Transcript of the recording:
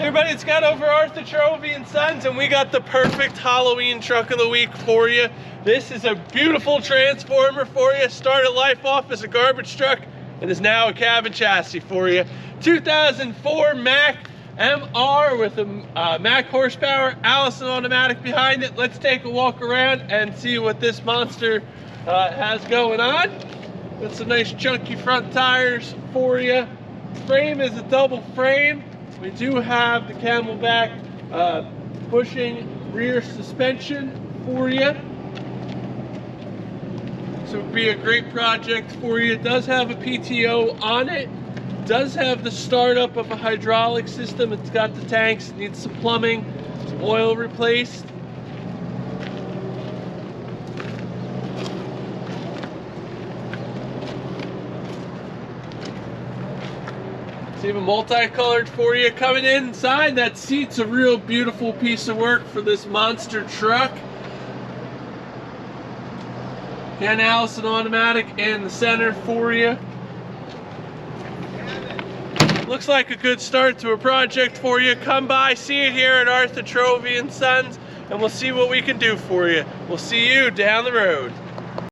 Everybody, it's got over Arthur Trovey and Sons, and we got the perfect Halloween truck of the week for you. This is a beautiful transformer for you. Started life off as a garbage truck and is now a cabin chassis for you. 2004 Mack MR with a Mack horsepower, Allison automatic behind it. Let's take a walk around and see what this monster has going on. Got some nice chunky front tires for you. Frame is a double frame. We do have the Camelback pushing rear suspension for you. So it would be a great project for you. It does have a PTO on it. Does have the startup of a hydraulic system. It's got the tanks, needs some plumbing, some oil replaced. It's even multicolored for you. Coming inside, that seat's a real beautiful piece of work for this monster truck. Again, Allison automatic in the center for you. Looks like a good start to a project for you. Come by, see it here at Arthur Trovey and Sons, and we'll see what we can do for you. We'll see you down the road.